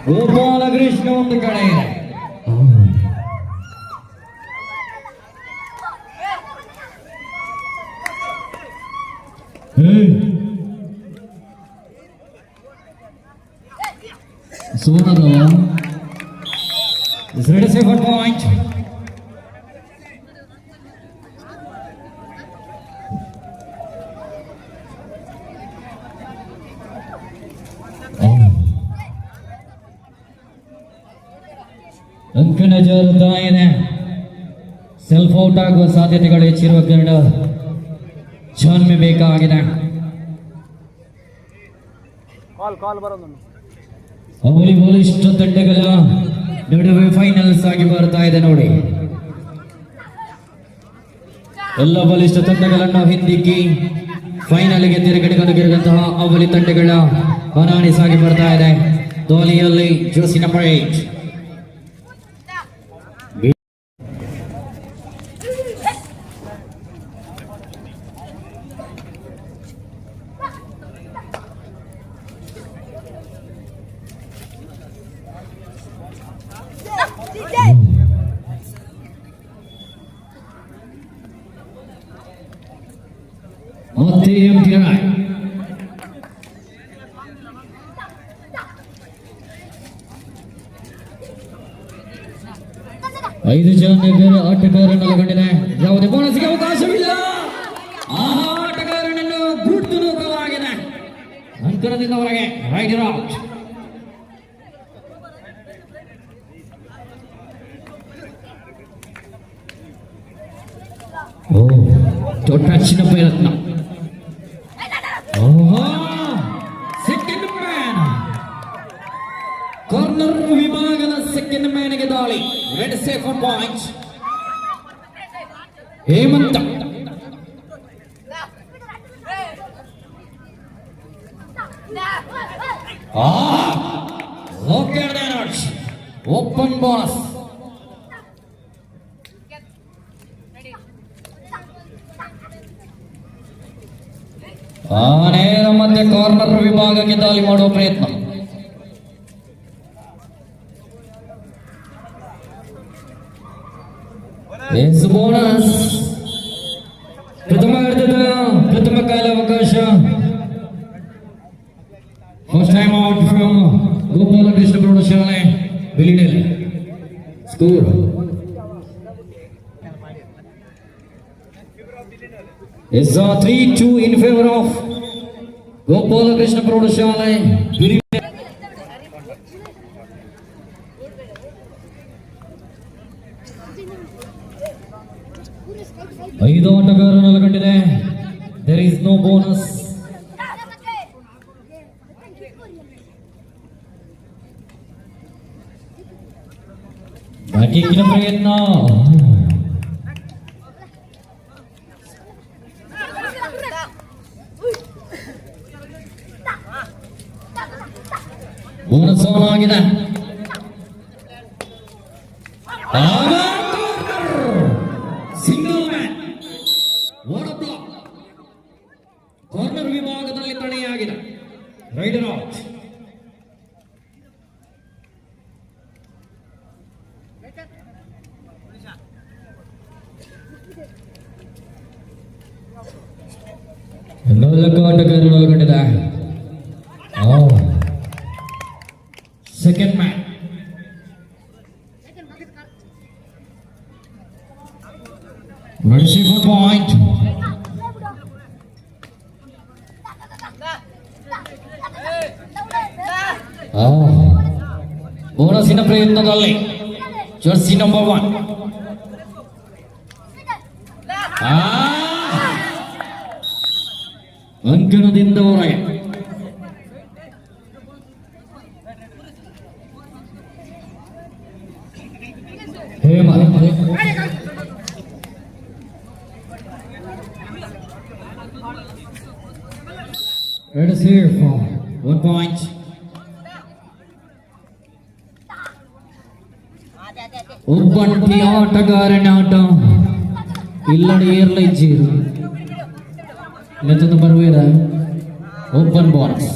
ಗೋಪಾಲಕೃಷ್ಣ ಒಂದು ಕಡೆ Sumanadova is ready to save 1 point. ಅಂಕಣ ಜಾರುತ್ತಾ ಇದೆ. ಸೆಲ್ಫ್ ಔಟ್ ಆಗುವ ಸಾಧ್ಯತೆಗಳು ಹೆಚ್ಚಿರುವ ಕಾರಣ ಜಾನ್ಮೆ ಬೇಕಾಗಿದೆ. ಅವಳಿ ಬಲಿಷ್ಠ ತಂಡಗಳ ನಡುವೆ ಫೈನಲ್ಸ್ ಆಗಿ ಬರ್ತಾ ಇದೆ ನೋಡಿ. ಎಲ್ಲ ಬಲಿಷ್ಠ ತಂಡಗಳನ್ನು ಹಿಂದಿಕ್ಕಿ ಫೈನಲ್ಗೆ ತಿರುಗಡೆಗೊಂಡಿರುವಂತಹ ಅವಳಿ ತಂಡಗಳ ಹನಾಣಿ ಸಾಗಿ ಬರ್ತಾ ಇದೆ. ಧೋಲಿಯಲ್ಲಿ ಜೋಸಿ ನಂಬರ್ 8 ಮತ್ತೆ ಎಂಟಿಆರ್ 5 ಜನ ಆಟಗಾರರನ್ನು ಒಳಗೊಂಡಿದೆ. ಯಾವುದೇ ಬೋನಸ್ಗೆ ಅವಕಾಶವಿಲ್ಲ. ಆ ಆಟಗಾರನನ್ನು ಗುಟ್ಟು ನೂಕವಾಗಿದೆ. ಅಂತರದಿಂದ ಹೊರಗೆ ರೈಡರ್ ಔಟ್. ದೊಡ್ಡ ಚಿನ್ನ ಪ್ರಯತ್ನ. ಸೆಕೆಂಡ್ ಮ್ಯಾನ್ ಕಾರ್ನರ್ ವಿಭಾಗದ ಸೆಕೆಂಡ್ ಮ್ಯಾನ್ಗೆ ದಾಳಿ. Raid safe point. Hemanth open bonus. ನೇರ ಮತ್ತೆ ಕಾರ್ನರ್ ವಿಭಾಗಕ್ಕೆ ದಾಳಿ ಮಾಡುವ ಪ್ರಯತ್ನ. ಬೋನಸ್. ಪ್ರಥಮ ಕಾಲಾವಕಾಶ. First time out from Gopalakrishna ಪ್ರೌಢಶಾಲೆ Bilinele. Score is 3-2 in favor of Gopalakrishna Praudashale. 5 ಆಟಗಾರರನ್ನು ಒಳಗೊಂಡಿದೆ. There is no bonus. ಬ್ಯಾಟಿಂಗಿನ ಪ್ರಯತ್ನ. ಬೋನಸ್ ಆನ್ ಆಗಿದೆ. Single man. ಕಾರ್ನರ್ ವಿಭಾಗದಲ್ಲಿ ತಡೆಯಾಗಿದೆ. Raider out. ಆಟಗಾರರು ಒಳಗೊಂಡಿದೆ. Second man. ಮೆಡಿಸಿಫ್ ಪಾಯಿಂಟ್. ಬೋನಸ್ಸಿನ ಪ್ರಯತ್ನದಲ್ಲಿ ಜರ್ಸಿ ನಂಬರ್ 1. ಅಂಕಣದಿಂದ ಹೊರಗೆ. Red is here for 1 point. ಒಬ್ಬಂಟಿ ಆಟಗಾರನ ಆಟ ಇಲ್ಲಡೆ ಏರ್ಲೈಜೀರು ಇಲ್ಲೊಂದು ಬರುವೇದ open balls.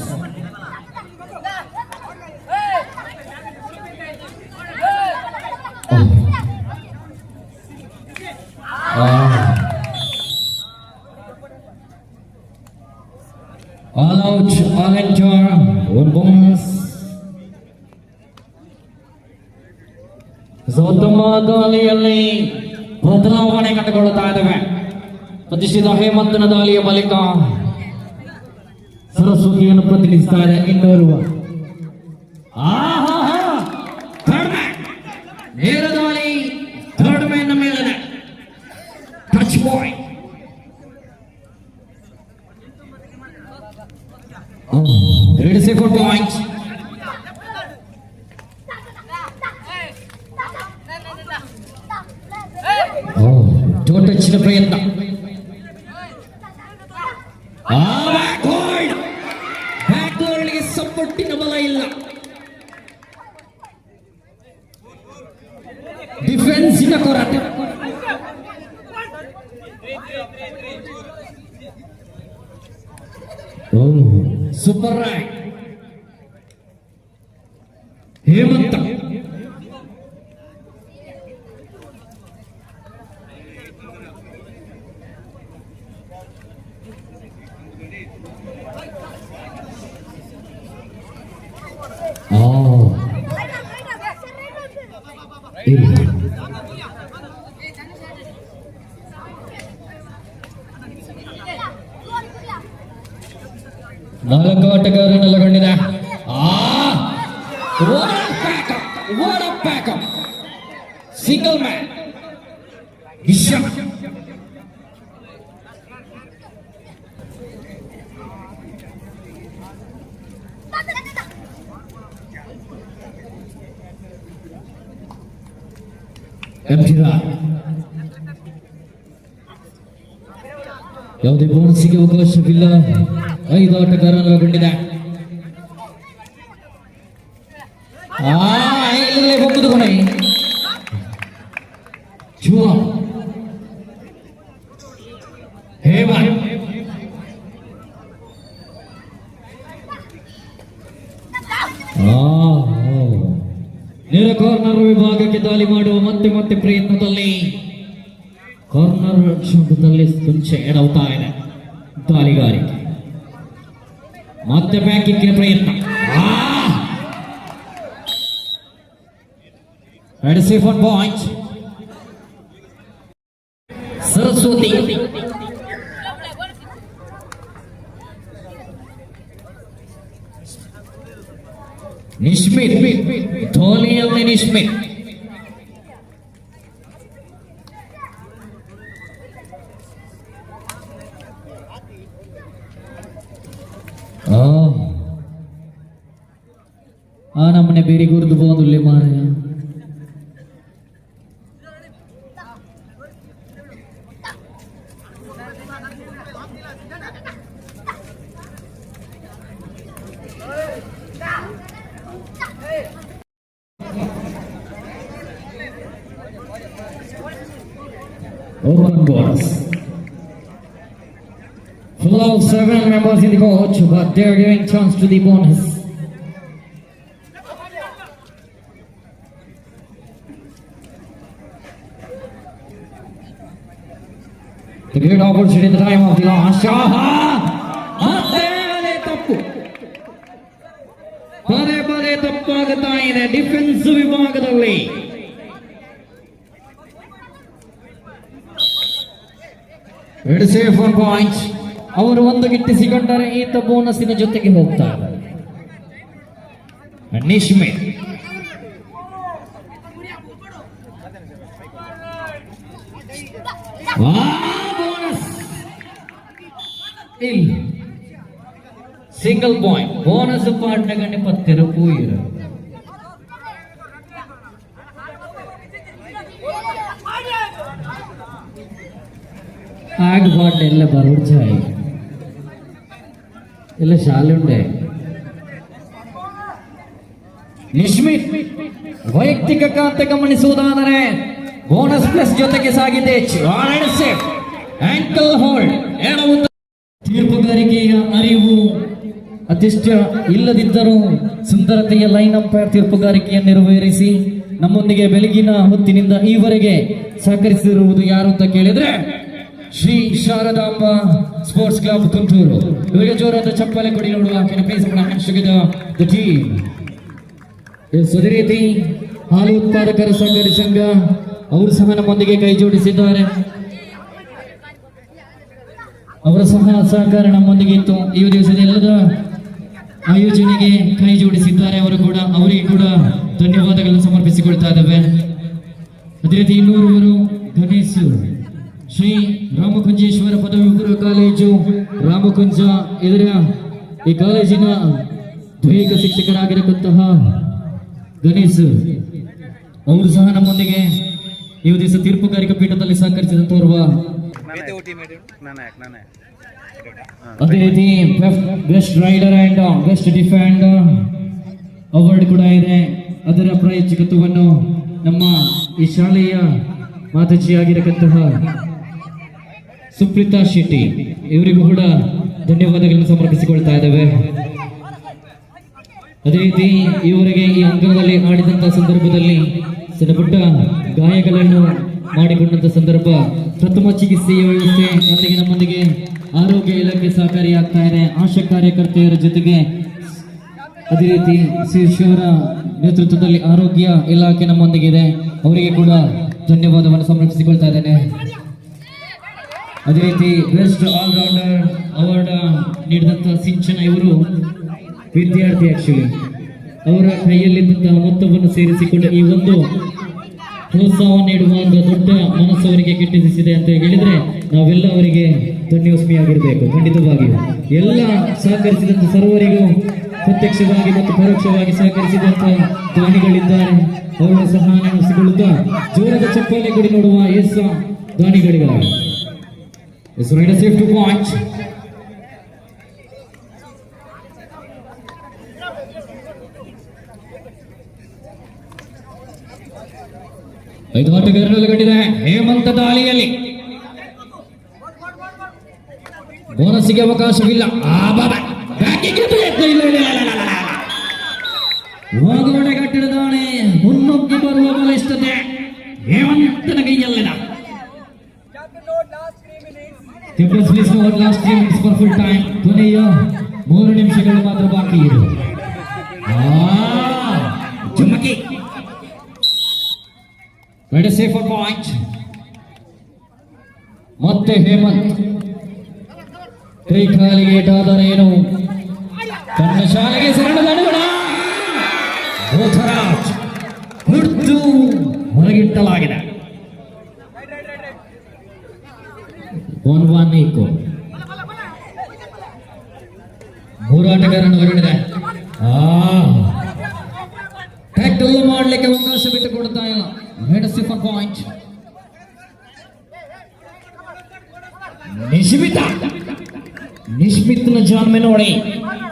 All out, all enjoy, one bonus. ಉತ್ತಮ ದಾಳಿಯಲ್ಲಿ ಬದಲಾವಣೆ ಕಂಡುಕೊಳ್ಳುತ್ತಾ ಇದ್ದೇವೆ. ಪ್ರತಿಷ್ಠಿತ ಹೇಮಂತನ ದಾಳಿಯ ಬಳಿಕ ಸರಸ್ವತಿಯನ್ನು ಪ್ರತಿನಿಧಿಸ್ತಾ ಇದೆ ಇನ್ನೋರ್ವ. ನೇರ ದಾಳಿ ಥರ್ಡ್ ಮ್ಯಾನ್ ಮೇಲೆ ಟಚ್ ಬಾಯ್. Ready set for point. ಟಚ್ನ ಪ್ರಯತ್ನ. ಬ್ಯಾಕ್ವರ್ಡ್ಗೆ ಸಪೋರ್ಟಿನ ಬಲ ಇಲ್ಲ. ಡಿಫೆನ್ಸಿನ ಕೊರತೆ. Super raid Hemantha. ನಾಲ್ಕು ಆಟಗಾರನಲ್ಲಗೊಂಡಿದೆ. ಸಿಂಗಲ್ ಮ್ಯಾನ್ ವಿಶ್ವ. ಯಾವುದೇ ಬೋನಸ್ಸಿಗೆ ಅವಕಾಶವಿಲ್ಲ. 5 ಆಟಗಾರನೊಳಗೊಂಡಿದೆ. ಹೋಗುದು ಕೊನೆ ಜುವಾ ಹೇಮಾ. ನೇರ ಕಾರ್ನರ್ ವಿಭಾಗಕ್ಕೆ ದಾಳಿ ಮಾಡುವ ಮತ್ತೆ ಪ್ರಯತ್ನದಲ್ಲಿ ಕಾರ್ನರ್ ಕ್ಷೇತ್ರದಲ್ಲಿ ಕೊಂಚ ಎಡವುತ್ತಾ ಇದೆ ದಾಳಿಗಾರಿಕೆ. ಮತ್ತೆ ಬ್ಯಾಕಿಂಗ್ ಪ್ರಯತ್ನ. Safe on point Saraswathi. Nishmith ಧೋನಿಯಲ್ಲಿ ನಿಶ್ಮಿತ್. ನಮ್ಮನೆ ಬೇರೆ ಗುರುದು ಬೋದುಲ್ಲೆ ಮಾರಾಯ. Open bonus. Full of 7 members in the coach, but they're giving chance to the bonus. The great opportunity at the time of the last. ಪದೇ ತಪ್ಪಾಗುತ್ತಾ ಇದೆ ಡಿಫೆನ್ಸ್ ವಿಭಾಗದಲ್ಲಿ. Safe on point. ಅವರು ಒಂದು ಗಿಟ್ಟಿಸಿಕೊಂಡರೆ ಈತ ಬೋನಸ್ಸಿನ ಜೊತೆಗೆ ಹೋಗ್ತಾರೆ. ನಿಶ್ಮಿತ್ ಬೋನಸ್ ಇಲ್ಲ. ಸಿಂಗಲ್ ಪಾಯಿಂಟ್ ಬೋನಸ್ ಪಾಟ್ನಗಂಡೆ 10 ರೂಪಾಯಿ. ಆಗ ಪಾಟ್ ಎಲ್ಲ ಬರೋಚಾಯಿ ಎಲ್ಲ ಶಾಲೆ ಉಂಡೆ. ನಿಶ್ಮಿತ್ ವೈಯಕ್ತಿಕ ಖಾತೆ ಗಮನಿಸುವುದಾದರೆ ಬೋನಸ್ ಪ್ಲಸ್ ಜೊತೆಗೆ ಸಾಗಿದೆ. Ankle hold. ತೀರ್ಪುಗಾರಿಕೆಯ ಅರಿವು ಅತಿಷ್ಟ ಇಲ್ಲದಿದ್ದರೂ ಸುಂದರತೆಯ ಲೈನ್ ಅಂಪೈರ್ ತೀರ್ಪುಗಾರಿಕೆಯನ್ನು ನೆರವೇರಿಸಿ ನಮ್ಮೊಂದಿಗೆ ಬೆಳಗಿನ ಹೊತ್ತಿನಿಂದ ಈವರೆಗೆ ಸಹಕರಿಸಿರುವುದು ಯಾರು ಅಂತ ಕೇಳಿದ್ರೆ ಶ್ರೀ ಶಾರದಾಂಬ ಸ್ಪೋರ್ಟ್ಸ್ ಕ್ಲಬ್ ಕುಂಟೂರು. ಇವರಿಗೆ ಜೋರಾದ ಚಪ್ಪಾಳೆ ಕೊಡಿ ನೋಡುವ. ಅದೇ ರೀತಿ ಹಾಲು ಉತ್ಪಾದಕರ ಸಹಕಾರಿ ಸಂಘ ಅವರು ಸಹ ನಮ್ಮೊಂದಿಗೆ ಕೈ ಜೋಡಿಸಿದ್ದಾರೆ. ಅವರ ಸಹ ಸಹಕಾರ ನಮ್ಮೊಂದಿಗೆ ಇತ್ತು. ಈ ದಿವಸದ ಎಲ್ಲದ ಆಯೋಜನೆಗೆ ಕೈ ಜೋಡಿಸಿದ್ದಾರೆ. ಅವರಿಗೆ ಕೂಡ ಧನ್ಯವಾದಗಳನ್ನು ಸಮರ್ಪಿಸಿಕೊಳ್ತಾ ಇದ್ದೇವೆ. ಅದೇ ರೀತಿ ಇನ್ನೂರು ಗಣೇಶ್ ಶ್ರೀ ರಾಮಕುಂಜೇಶ್ವರ ಪದವಿ ಪೂರ್ವ ಕಾಲೇಜು ರಾಮಕುಂಜ ಇದರ ಈ ಕಾಲೇಜಿನ ದೈಹಿಕ ಶಿಕ್ಷಕರಾಗಿರತಕ್ಕಂತಹ ಗಣೇಶ್ ಅವರು ಸಹ ನಮ್ಮೊಂದಿಗೆ ಈ ದಿವಸ ತೀರ್ಪುಗಾರಿಕಾ ಪೀಠದಲ್ಲಿ ಸಹಕರಿಸಿದಂತೋರ್ವ. ಅದೇ ರೀತಿ best raider and best defender award ಕೂಡ ಇದೆ. ಅದರ ಪ್ರಾಯೋಜಕತ್ವವನ್ನು ನಮ್ಮ ಈ ಶಾಲೆಯ ಮಾತಾಜಿಯಾಗಿರತಕ್ಕಂತಹ ಸುಪ್ರೀತಾ ಶೆಟ್ಟಿ ಇವರಿಗೂ ಕೂಡ ಧನ್ಯವಾದಗಳನ್ನು ಸಮರ್ಪಿಸಿಕೊಳ್ತಾ ಇದ್ದೇವೆ. ಅದೇ ರೀತಿ ಇವರಿಗೆ ಈ ಅಂಗಣದಲ್ಲಿ ಆಡಿದಂತಹ ಸಂದರ್ಭದಲ್ಲಿ ಸಣ್ಣ ಪುಟ್ಟ ಗಾಯಗಳನ್ನು ಮಾಡಿಕೊಂಡಂತ ಸಂದರ್ಭ ಪ್ರಥಮ ಚಿಕಿತ್ಸೆಯ ವ್ಯವಸ್ಥೆ ನಮ್ಮೊಂದಿಗೆ ಆರೋಗ್ಯ ಇಲಾಖೆ ಸಹಕಾರಿಯಾಗ್ತಾ ಇದೆ. ಆಶಾ ಕಾರ್ಯಕರ್ತೆಯರ ಜೊತೆಗೆ ಅದೇ ರೀತಿ ಶಿವರ ನೇತೃತ್ವದಲ್ಲಿ ಆರೋಗ್ಯ ಇಲಾಖೆ ನಮ್ಮೊಂದಿಗಿದೆ. ಅವರಿಗೆ ಕೂಡ ಧನ್ಯವಾದವನ್ನು ಸಮರ್ಪಿಸಿಕೊಳ್ತಾ ಇದ್ದೇನೆ. ಅದೇ ರೀತಿ ಬೆಸ್ಟ್ ಆಲ್ರೌಂಡರ್ ಅವಾರ್ಡ್ ನೀಡಿದಂತಹ ಸಿಂಚನ ಇವರು ವಿದ್ಯಾರ್ಥಿ. ಆಕ್ಚುಲಿ ಅವರ ಕೈಯಲ್ಲಿದ್ದಂತಹ ಮೊತ್ತವನ್ನು ಸೇರಿಸಿಕೊಂಡು ಈ ಒಂದು ಪ್ರೋತ್ಸಾಹ ನೀಡುವ ಒಂದು ದೊಡ್ಡ ಮನಸ್ಸು ಅವರಿಗೆ ಗಿಟ್ಟಿಸಿದೆ ಅಂತ ಹೇಳಿದ್ರೆ ನಾವೆಲ್ಲ ಅವರಿಗೆ ಧನ್ಯೋಸ್ಮಿಯಾಗಿರ್ಬೇಕು. ಖಂಡಿತವಾಗಿಯೂ ಎಲ್ಲ ಸಹಕರಿಸಿದಂತ ಸರ್ವರಿಗೂ ಪ್ರತ್ಯಕ್ಷವಾಗಿ ಮತ್ತು ಪರೋಕ್ಷವಾಗಿ ಸಹಕರಿಸಿದಂತಹ ದಾನಿಗಳಿದ್ದಾರೆ. ಅವರು ಸಹ ನೆನೆಸಿಕೊಳ್ಳುತ್ತಾ ಜೋರದ ಚಪ್ಪಾಳೆ ಕೊಡಿ ನೋಡುವ S ದಾನಿಗಳಿದ್ದಾರೆ. It's right a safe to watch. ಐದು ಆಟಗಾರರಲ್ಲಿ ಕಂಡಿದೆ ಹೇಮಂತ ದಾಳಿಯಲ್ಲಿ ಬೋನಸ್ಸಿಗೆ ಅವಕಾಶವಿಲ್ಲ. ಹೋಗೋಡೆ ಕಟ್ಟಿದ ದಾಳಿ ಮುನ್ನುಗ್ಗಿ ಬರುವ ಬಲಿಷ್ಠತೆ ಹೇಮಂತನ ಕೈಯಲ್ಲಿನ. Last 3 minutes for full time. ಕೊನೆಯ 3 ನಿಮಿಷಗಳು ಮಾತ್ರ ಬಾಕಿ ಇದೆ. ಚುಮ್ಮಕಿ ರೆಡಿ ಸೇಫ್ ಫಾರ್ ಪಾಯಿಂಟ್. ಮತ್ತೆ ಹೇಮಂತ್ ಕೈ ಕಾಲಿಗೆ ಏಟಾದರೆ ಏನು ತನ್ನ ಶಾಲೆಗೆ ಶರಣದ ಅನುಗುಣ ಬೋಧರಾಜ್ ಹುಟ್ಟು ಹೊರಗಿಟ್ಟಲಾಗಿದೆ. ಹೋರಾಟಗಾರನ್ನು ಹೊರಡಿದೆ. ಟ್ಯಾಕಲ್ ಮಾಡಲಿಕ್ಕೆ ಅವಕಾಶ ಬಿಟ್ಟುಕೊಡ್ತಾ ಇಲ್ಲ. ಪಾಯಿಂಟ್ ನಿಶ್ಮಿತ್ನ ಜಾನ್ಮೆ ನೋಡಿ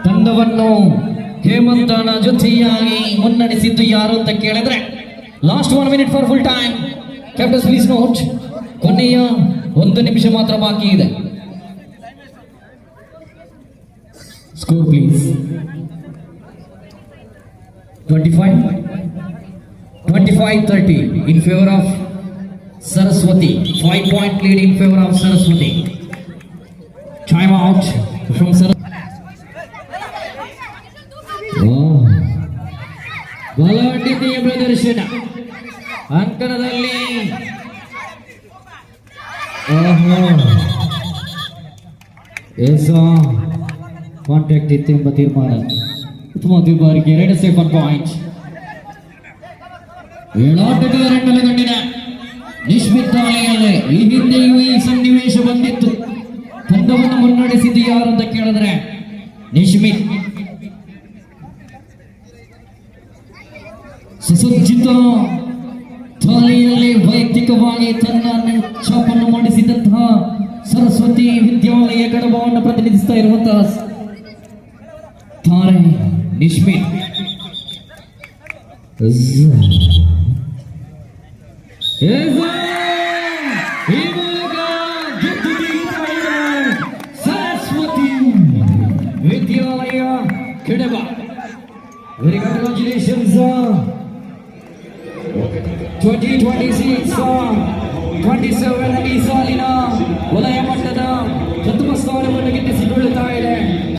ತಂಡವನ್ನು ಹೇಮಂತನ ಜೊತೆಯಾಗಿ ಮುನ್ನಡೆಸಿದ್ದು ಯಾರು ಅಂತ ಕೇಳಿದ್ರೆ last 1 minute for full time. Captain please note ಕೊನೆಯ 1 ನಿಮಿಷ ಮಾತ್ರ ಬಾಕಿ ಇದೆ. Score please. 25-30 in favor of Saraswati. 5-point lead in favor of Saraswati. Time out from Saraswati. ಬಲವಟ್ಟಿಕೆಯ ಪ್ರದರ್ಶನ ಅಂಕಣದಲ್ಲಿ ಕಾಂಟ್ಯಾಕ್ಟ್ ಇತ್ತು ಎಂಬ ತೀರ್ಮಾನ. ಉತ್ತಮ ಬಾರಿಗೆ 2 ಸೇಫ್ ಪಾಯಿಂಟ್. ಏಳಾಟಗಾರರನ್ನು ಕಂಡಿದೆ ನಿಶ್ಮಿತ್ ದಾಳಿಯಲ್ಲಿ. ಈ ಹಿಂದೆಯೂ ಈ ಸನ್ನಿವೇಶ ಬಂದಿತ್ತು. ತಂಡವನ್ನು ಮುನ್ನಡೆಸಿದ್ದು ಯಾರು ಅಂತ ಕೇಳಿದ್ರೆ ನಿಶ್ಮಿತ್. ಸುಸಜ್ಜಿತ ದಾಳಿಯಲ್ಲಿ ವೈಯಕ್ತಿಕವಾಗಿ ತನ್ನ ಛಾಪನ್ನು ಮಾಡಿಸಿದಂತಹ ಸರಸ್ವತಿ ವಿದ್ಯಾಲಯ ಕಡಬವನ್ನು ಪ್ರತಿನಿಧಿಸ್ತಾ ಇರುವಂತಹ ತಾರೆ ನಿಶ್ಮಿತ್. ಸರಸ್ವತಿ ವಿದ್ಯಾಲಯ ಕಡಬ. Very congratulations. 2026 27